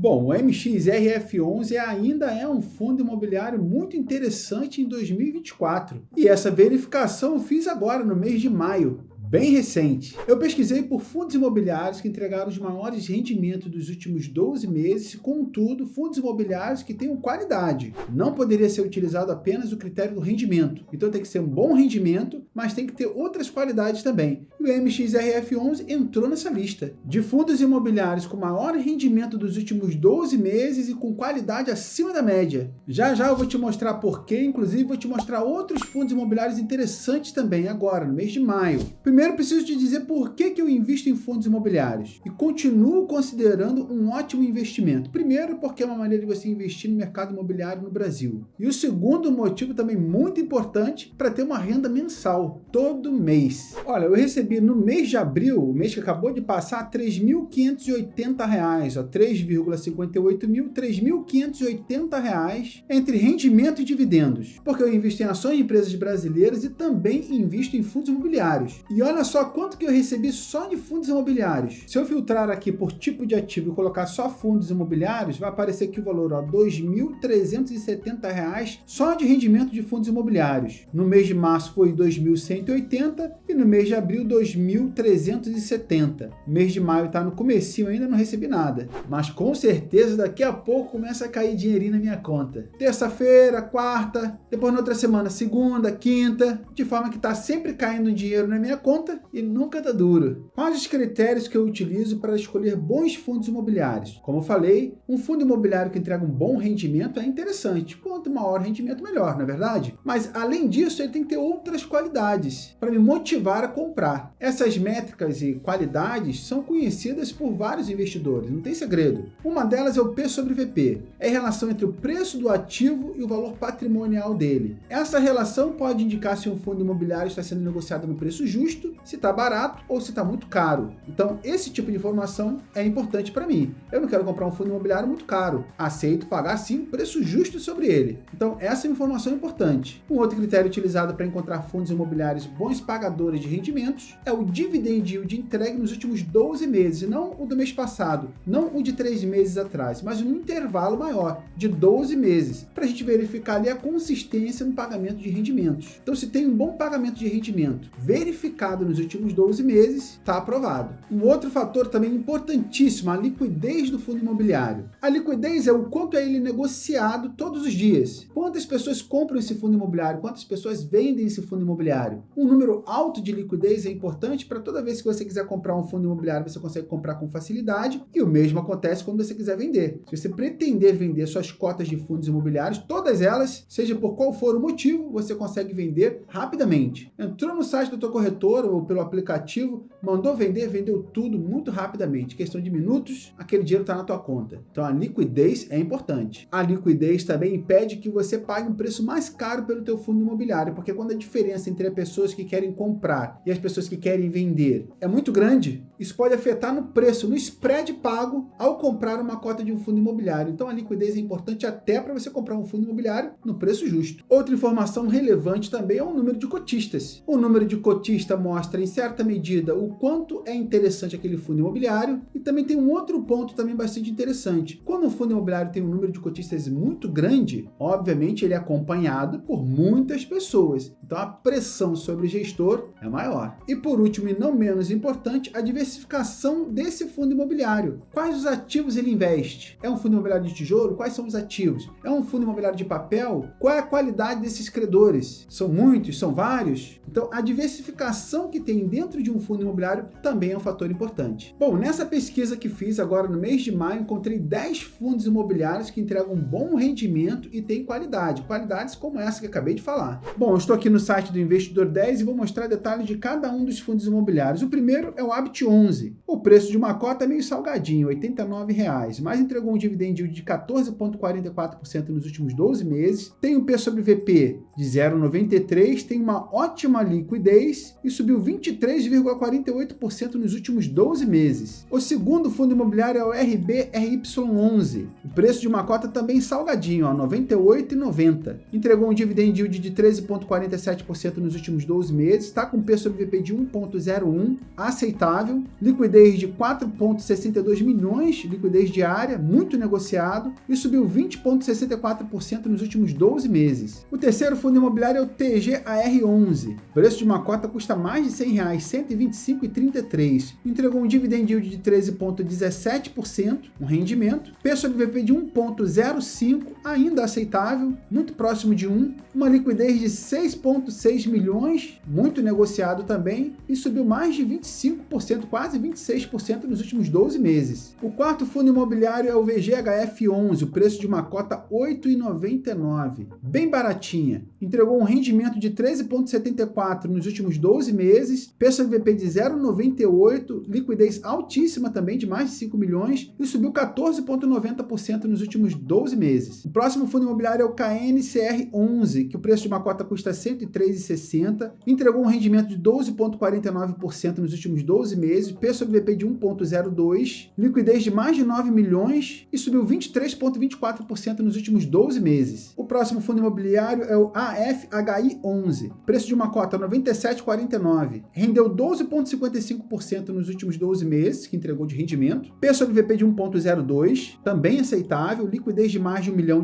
Bom, o MXRF11 ainda é um fundo imobiliário muito interessante em 2024. E essa verificação eu fiz agora, no mês de maio. Bem recente. Eu pesquisei por fundos imobiliários que entregaram os maiores rendimentos dos últimos 12 meses, contudo, fundos imobiliários que tenham qualidade. Não poderia ser utilizado apenas o critério do rendimento. Então tem que ser um bom rendimento, mas tem que ter outras qualidades também. E o MXRF11 entrou nessa lista. De fundos imobiliários com maior rendimento dos últimos 12 meses e com qualidade acima da média. Já eu vou te mostrar porquê, inclusive vou te mostrar outros fundos imobiliários interessantes também agora, no mês de maio. Primeiro, preciso te dizer por que eu invisto em fundos imobiliários e continuo considerando um ótimo investimento. Primeiro, porque é uma maneira de você investir no mercado imobiliário no Brasil. E o segundo motivo também muito importante, para ter uma renda mensal, todo mês. Olha, eu recebi no mês de abril, o mês que acabou de passar, R$ 3.580, ó, 3,58 mil, R$ 3.580 entre rendimento e dividendos. Porque eu invisto em ações de empresas brasileiras e também invisto em fundos imobiliários. E olha só quanto que eu recebi só de fundos imobiliários. Se eu filtrar aqui por tipo de ativo e colocar só fundos imobiliários, vai aparecer aqui o valor, ó, R$ 2.370 só de rendimento de fundos imobiliários. No mês de março foi R$ 2.180 e no mês de abril R$ 2.370. Mês de maio está no comecinho, ainda não recebi nada. Mas com certeza daqui a pouco começa a cair dinheirinho na minha conta. Terça-feira, quarta, depois na outra semana, segunda, quinta, de forma que está sempre caindo dinheiro na minha conta e nunca dá duro. Quais os critérios que eu utilizo para escolher bons fundos imobiliários? Como eu falei, um fundo imobiliário que entrega um bom rendimento é interessante. Quanto maior rendimento, melhor, não é verdade? Mas, além disso, ele tem que ter outras qualidades para me motivar a comprar. Essas métricas e qualidades são conhecidas por vários investidores, não tem segredo. Uma delas é o P sobre VP. É a relação entre o preço do ativo e o valor patrimonial dele. Essa relação pode indicar se um fundo imobiliário está sendo negociado no preço justo, se está barato ou se está muito caro. Então, esse tipo de informação é importante para mim. Eu não quero comprar um fundo imobiliário muito caro. Aceito pagar, sim, um preço justo sobre ele. Então, essa informação é importante. Um outro critério utilizado para encontrar fundos imobiliários bons pagadores de rendimentos é o dividend yield entregue nos últimos 12 meses, e não o do mês passado, não o de 3 meses atrás, mas um intervalo maior, de 12 meses, para a gente verificar ali a consistência no pagamento de rendimentos. Então, se tem um bom pagamento de rendimento verificado nos últimos 12 meses, está aprovado. Um outro fator também importantíssimo, a liquidez do fundo imobiliário. A liquidez é o quanto é ele negociado todos os dias. Quantas pessoas compram esse fundo imobiliário? Quantas pessoas vendem esse fundo imobiliário? Um número alto de liquidez é importante para toda vez que você quiser comprar um fundo imobiliário, você consegue comprar com facilidade, e o mesmo acontece quando você quiser vender. Se você pretender vender suas cotas de fundos imobiliários, todas elas, seja por qual for o motivo, você consegue vender rapidamente. Entrou no site do teu corretor ou pelo aplicativo, mandou vender, vendeu tudo muito rapidamente. Questão de minutos, aquele dinheiro está na tua conta. Então a liquidez é importante. A liquidez também impede que você pague um preço mais caro pelo teu fundo imobiliário, porque quando a diferença entre as pessoas que querem comprar e as pessoas que querem vender é muito grande, isso pode afetar no preço, no spread pago ao comprar uma cota de um fundo imobiliário. Então a liquidez é importante até para você comprar um fundo imobiliário no preço justo. Outra informação relevante também é o número de cotistas. O número de cotista mostra em certa medida o quanto é interessante aquele fundo imobiliário, e também tem um outro ponto também bastante interessante. Quando um fundo imobiliário tem um número de cotistas muito grande, obviamente ele é acompanhado por muitas pessoas, então a pressão sobre o gestor é maior. E por último, e não menos importante, a diversificação desse fundo imobiliário. Quais os ativos ele investe? É um fundo imobiliário de tijolo? Quais são os ativos? É um fundo imobiliário de papel? Qual é a qualidade desses credores? São muitos? São vários? Então a diversificação que tem dentro de um fundo imobiliário também é um fator importante. Bom, nessa pesquisa que fiz agora no mês de maio, encontrei 10 fundos imobiliários que entregam um bom rendimento e têm qualidade. Qualidades como essa que eu acabei de falar. Bom, eu estou aqui no site do Investidor 10 e vou mostrar detalhes de cada um dos fundos imobiliários. O primeiro é o Habitat 11. O preço de uma cota é meio salgadinho, R$ 89,00, mas entregou um dividend yield de 14,44% nos últimos 12 meses. Tem um P sobre VP de 0,93, tem uma ótima liquidez e subiu 23,48% nos últimos 12 meses. O segundo fundo imobiliário é o RBRY11. O preço de uma cota também salgadinho, R$ 98,90. Entregou um dividend yield de 13,47% nos últimos 12 meses, está com P sobre VP de 1,01, aceitável, liquidez de 4,62 milhões, liquidez diária, muito negociado, e subiu 20,64% nos últimos 12 meses. O terceiro fundo imobiliário é o TGAR11. O preço de uma cota custa mais de R$ 100, R$ 125,33. Entregou um dividend yield de 13,17%, um rendimento, P sobre VP de 1,05, ainda aceitável, muito próximo de 1, uma liquidez de 6,6 milhões, muito negociado também, e subiu mais de 25%, quase 26% nos últimos 12 meses. O quarto fundo imobiliário é o VGHF11, o preço de uma cota R$ 8,99, bem baratinha. Entregou um rendimento de 13,74 nos últimos 12 meses, P sobre VP de 0,98, liquidez altíssima também, de mais de 5 milhões, e subiu 14,90% nos últimos 12 meses. O próximo fundo imobiliário é o KNCR11, que o preço de uma cota custa R$ 103,60, entregou um rendimento de 12,49% nos últimos 12 meses, P sobre VP de 1,02, liquidez de mais de 9 milhões e subiu 23,24% nos últimos 12 meses. O próximo fundo imobiliário é o AFHI11, preço de uma cota R$ 97,49, rendeu 12,55% nos últimos 12 meses, que entregou de rendimento, P sobre VP de 1,02, também aceitável, liquidez de mais de R$ 1 milhão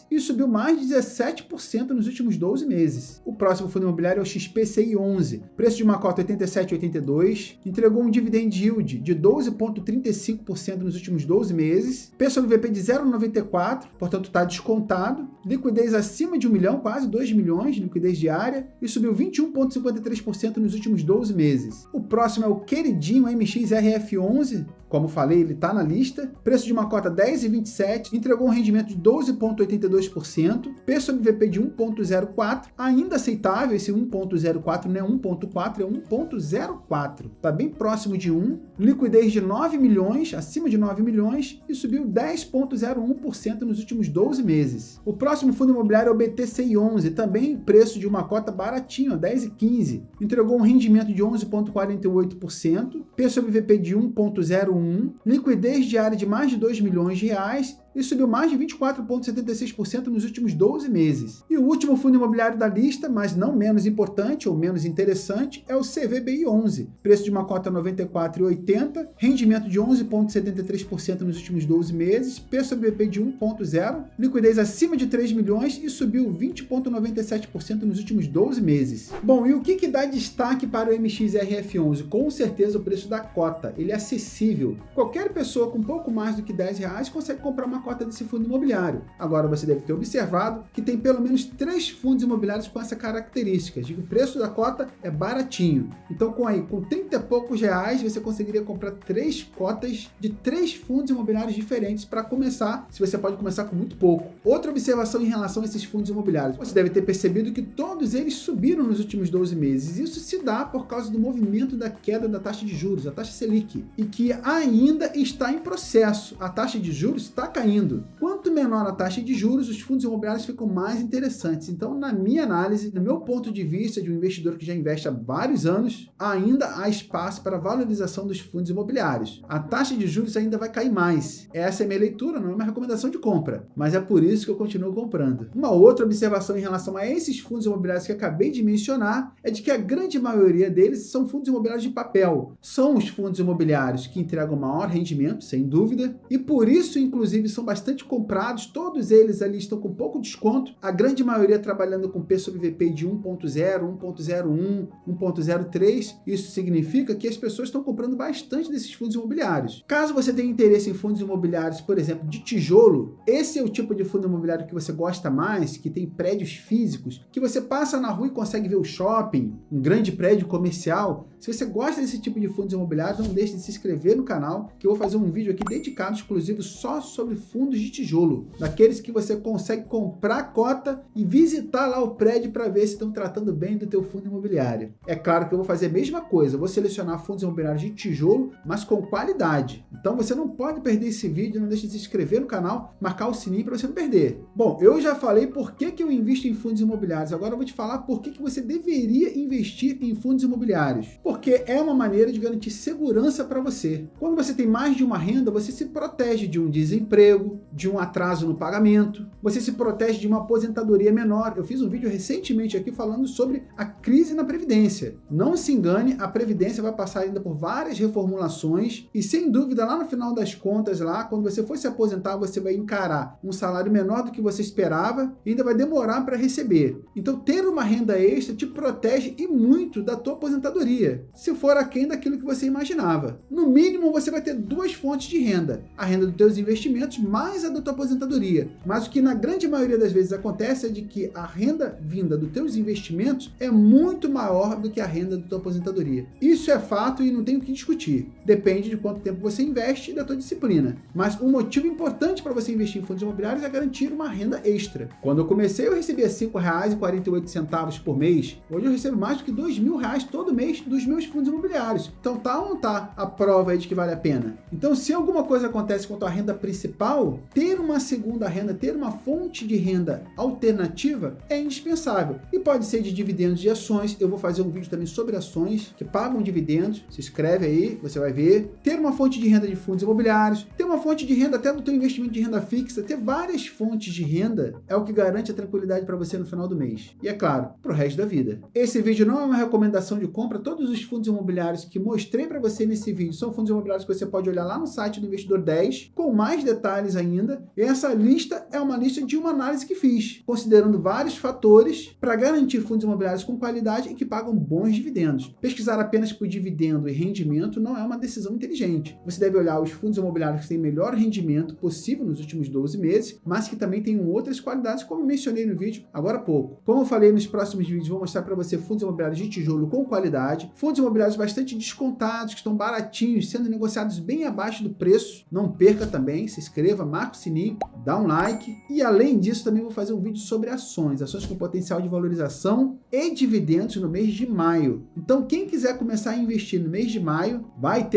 e subiu mais de 17% nos últimos 12 meses. O próximo fundo imobiliário é o XPCI11, preço de uma cota R$ 87,82, entregou um dividend yield de 12,35% nos últimos 12 meses, P sobre VP de 0,94, portanto está descontado, liquidez acima de 1 milhão, quase 2 milhões de liquidez diária, e subiu 21,53% nos últimos 12 meses. O próximo é o queridinho MXRF11, como falei, ele está na lista, preço de uma cota R$ 10,27, entregou um rendimento de 12,82%, P sobre VP de 1,04, ainda aceitável, esse 1,04 não é 1,4, é 1,04, está bem próximo de 1, liquidez de 9 milhões, acima de 9 milhões, e subiu 10,01% nos últimos 12 meses. O próximo fundo imobiliário é o BTCI11, também preço de uma cota baratinho, R$ 10,15, entregou um rendimento de 11,48%, P sobre VP de 1,01, liquidez diária de mais de 2 milhões de reais e subiu mais de 24,76% nos últimos 12 meses. E o último fundo imobiliário da lista, mas não menos importante ou menos interessante, é o CVBI11, preço de uma cota R$ 94,80, rendimento de 11,73% nos últimos 12 meses, P sobre VP de 1,0, liquidez acima de 3 milhões e subiu 20,97% nos últimos 12 meses. Bom, e o que dá destaque para o MXRF11? Com certeza o preço da cota, ele é acessível. Qualquer pessoa com pouco mais do que R$10 consegue comprar uma cota desse fundo imobiliário. Agora você deve ter observado que tem pelo menos 3 fundos imobiliários com essa característica, de que o preço da cota é baratinho. Então com 30 e poucos reais você conseguiria comprar 3 cotas de 3 fundos imobiliários diferentes para começar, se você pode começar com muito pouco. Outra observação em relação a esses fundos imobiliários, você deve ter percebido que todos eles subiram nos últimos 12 meses. Isso se dá por causa do movimento da queda da taxa de juros, a taxa Selic, e que ainda está em processo. A taxa de juros está caindo. Quanto menor a taxa de juros, os fundos imobiliários ficam mais interessantes. Então, na minha análise, no meu ponto de vista de um investidor que já investe há vários anos, ainda há espaço para valorização dos fundos imobiliários. A taxa de juros ainda vai cair mais. Essa é a minha leitura, não é uma recomendação de compra, mas é por isso que eu continuo comprando. Uma outra observação em relação a esses fundos imobiliários que acabei de mencionar é de que a grande maioria deles são fundos imobiliários de papel. São os fundos imobiliários que entregam maior rendimento, sem dúvida, e por isso, inclusive, são bastante comprados, todos eles ali estão com pouco desconto, a grande maioria trabalhando com P sobre VP de 1.0, 1.01, 1.03, isso significa que as pessoas estão comprando bastante desses fundos imobiliários. Caso você tenha interesse em fundos imobiliários, por exemplo, de tijolo, esse é o tipo de fundo imobiliário que você gosta mais, que tem prédios físicos, que você passa na rua e consegue ver o shopping, um grande prédio comercial. Se você gosta desse tipo de fundos imobiliários, não deixe de se inscrever no canal, que eu vou fazer um vídeo aqui dedicado, exclusivo, só sobre fundos fundos de tijolo, daqueles que você consegue comprar a cota e visitar lá o prédio para ver se estão tratando bem do teu fundo imobiliário. É claro que eu vou fazer a mesma coisa, eu vou selecionar fundos imobiliários de tijolo, mas com qualidade. Então você não pode perder esse vídeo, não deixe de se inscrever no canal, marcar o sininho para você não perder. Bom, eu já falei por que eu invisto em fundos imobiliários, agora eu vou te falar por que você deveria investir em fundos imobiliários. Porque é uma maneira de garantir segurança para você. Quando você tem mais de uma renda, você se protege de um desemprego, de um atraso no pagamento, você se protege de uma aposentadoria menor. Eu fiz um vídeo recentemente aqui falando sobre a crise na Previdência. Não se engane, a Previdência vai passar ainda por várias reformulações e, sem dúvida, lá no final das contas, lá, quando você for se aposentar, você vai encarar um salário menor do que você esperava e ainda vai demorar para receber. Então, ter uma renda extra te protege e muito da tua aposentadoria, se for aquém daquilo que você imaginava. No mínimo, você vai ter duas fontes de renda, a renda dos teus investimentos mais a da tua aposentadoria. Mas o que na grande maioria das vezes acontece é de que a renda vinda dos teus investimentos é muito maior do que a renda da tua aposentadoria. Isso é fato e não tem o que discutir. Depende de quanto tempo você investe e da tua disciplina. Mas um motivo importante para você investir em fundos imobiliários é garantir uma renda extra. Quando eu comecei, eu recebia R$ 5,48 por mês. Hoje eu recebo mais do que R$ 2.000 todo mês dos meus fundos imobiliários. Então tá ou não tá a prova aí de que vale a pena? Então, se alguma coisa acontece com a tua renda principal, ter uma segunda renda, ter uma fonte de renda alternativa é indispensável. E pode ser de dividendos de ações. Eu vou fazer um vídeo também sobre ações que pagam dividendos. Se inscreve aí, você vai ver. Ter uma fonte de renda de fundos imobiliários, ter uma fonte de renda até do teu investimento de renda fixa, ter várias fontes de renda é o que garante a tranquilidade para você no final do mês. E é claro, para o resto da vida. Esse vídeo não é uma recomendação de compra. Todos os fundos imobiliários que mostrei para você nesse vídeo são fundos imobiliários que você pode olhar lá no site do Investidor 10, com mais detalhes ainda. E essa lista é uma lista de uma análise que fiz, considerando vários fatores para garantir fundos imobiliários com qualidade e que pagam bons dividendos. Pesquisar apenas por dividendo e rendimento não é uma decisão inteligente. Você deve olhar os fundos imobiliários que têm melhor rendimento possível nos últimos 12 meses, mas que também tenham outras qualidades, como eu mencionei no vídeo agora há pouco. Como eu falei nos próximos vídeos, vou mostrar para você fundos imobiliários de tijolo com qualidade, fundos imobiliários bastante descontados, que estão baratinhos, sendo negociados bem abaixo do preço. Não perca também, se inscreva, marca o sininho, dá um like. E além disso, também vou fazer um vídeo sobre ações com potencial de valorização e dividendos no mês de maio. Então, quem quiser começar a investir no mês de maio, vai ter